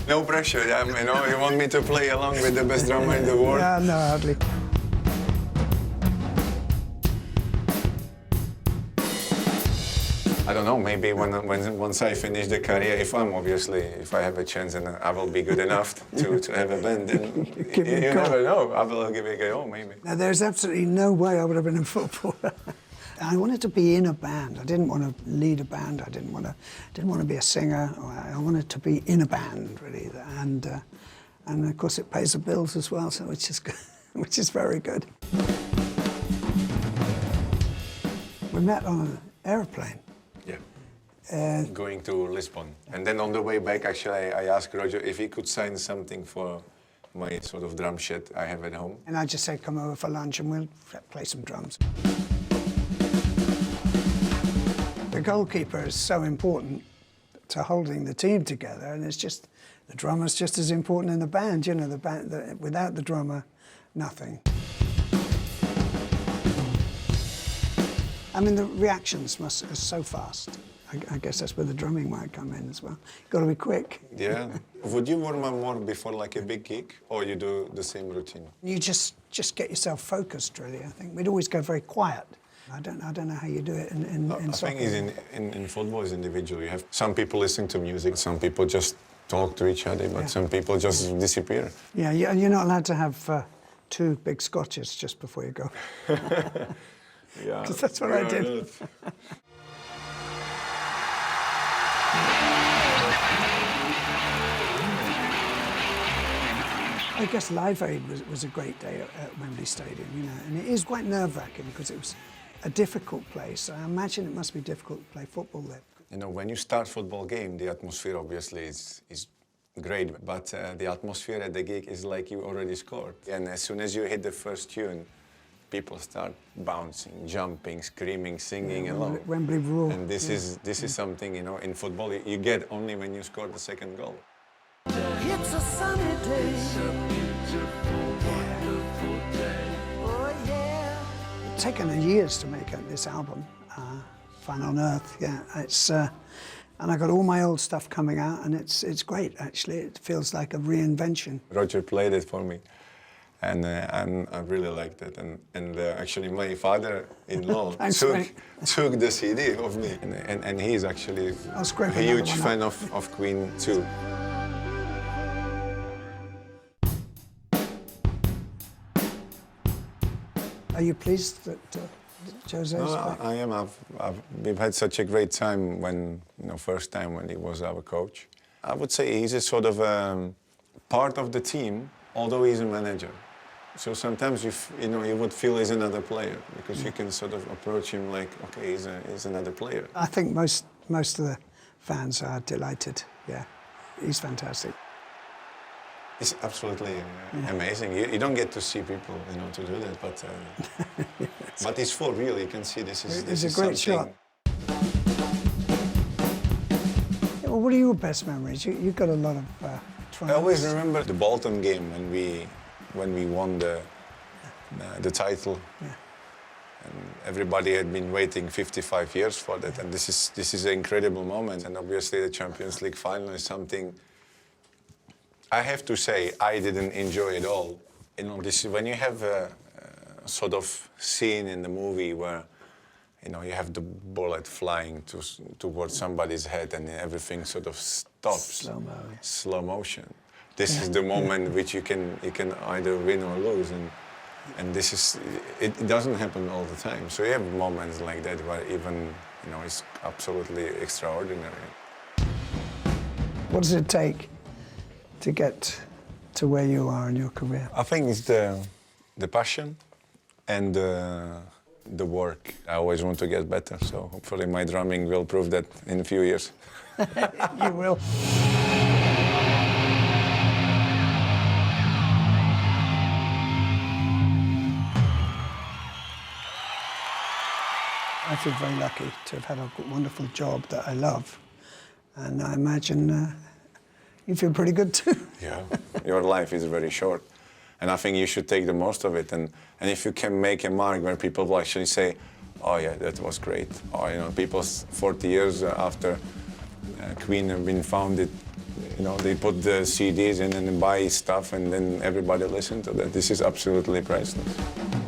No pressure, yeah, you know, you want me to play along with the best drummer in the world? Yeah, no, hardly. I don't know, maybe once I finish the career, if I have a chance and I will be good enough to have a band, then you never know, I will give it a go, maybe. Now, there's absolutely no way I would have been a footballer. I wanted to be in a band. I didn't want to lead a band. I didn't want to be a singer. I wanted to be in a band, really. And of course, it pays the bills as well, so which is good, which is very good. We met on an aeroplane. Yeah. Going to Lisbon. And then on the way back, actually, I asked Roger if he could sign something for my sort of drum set I have at home. And I just said, come over for lunch and we'll play some drums. The goalkeeper is so important to holding the team together, and it's just, the drummer's just as important in the band, you know, without the drummer, nothing. I mean, the reactions are so fast. I guess that's where the drumming might come in as well. You've got to be quick. Yeah. Would you warm up more before like a big gig, or you do the same routine? You just get yourself focused, really, I think. We'd always go very quiet. I don't know how you do it in soccer. I think in football is individual. You have some people listening to music, some people just talk to each other, but some people just disappear. Yeah, and you're not allowed to have 2 big scotches just before you go. Yeah, because that's what I did. I guess Live Aid was a great day at Wembley Stadium, you know, and it is quite nerve-wracking because it was a difficult place. I imagine it must be difficult to play football there. You know, when you start football game, the atmosphere obviously is great, but the atmosphere at the gig is like you already scored. And as soon as you hit the first tune, people start bouncing, jumping, screaming, singing along. Wembley roar. And this is something, you know, in football you get only when you score the second goal. It's a sunny day. It's a beautiful, wonderful day. Oh yeah. It's taken years to make this album, Fun on Earth. Yeah, it's and I got all my old stuff coming out, and it's great actually. It feels like a reinvention. Roger played it for me, and I really liked it. And actually, my father-in-law took the CD of me, and he's actually a huge fan of Queen too. Are you pleased that Jose's back? I am. We've had such a great time first time when he was our coach. I would say he's a sort of part of the team, although he's a manager. So sometimes you would feel he's another player because you can sort of approach him like, okay, he's another player. I think most of the fans are delighted. Yeah, he's fantastic. It's absolutely amazing. You don't get to see people, to do that, but but it's for real. You can see this is a great shot. Yeah, well, what are your best memories? You've got a lot of triumphs. I always remember the Bolton game when we won the title. Yeah. And everybody had been waiting 55 years for that, and this is an incredible moment. And obviously, the Champions League final is something. I have to say, I didn't enjoy it all. When you have a sort of scene in the movie where, you have the bullet flying towards somebody's head and everything sort of stops. Slow motion. This is the moment which you can either win or lose, and it doesn't happen all the time. So you have moments like that where even, it's absolutely extraordinary. What does it take to get to where you are in your career? I think it's the passion and the work. I always want to get better, so hopefully my drumming will prove that in a few years. You will. I feel very lucky to have had a wonderful job that I love, and I imagine you feel pretty good too. Yeah, your life is very short, and I think you should take the most of it. And if you can make a mark where people will actually say, "Oh yeah, that was great," or people 40 years after Queen have been founded, You know, they put the CDs in and buy stuff, and then everybody listen to that. This is absolutely priceless.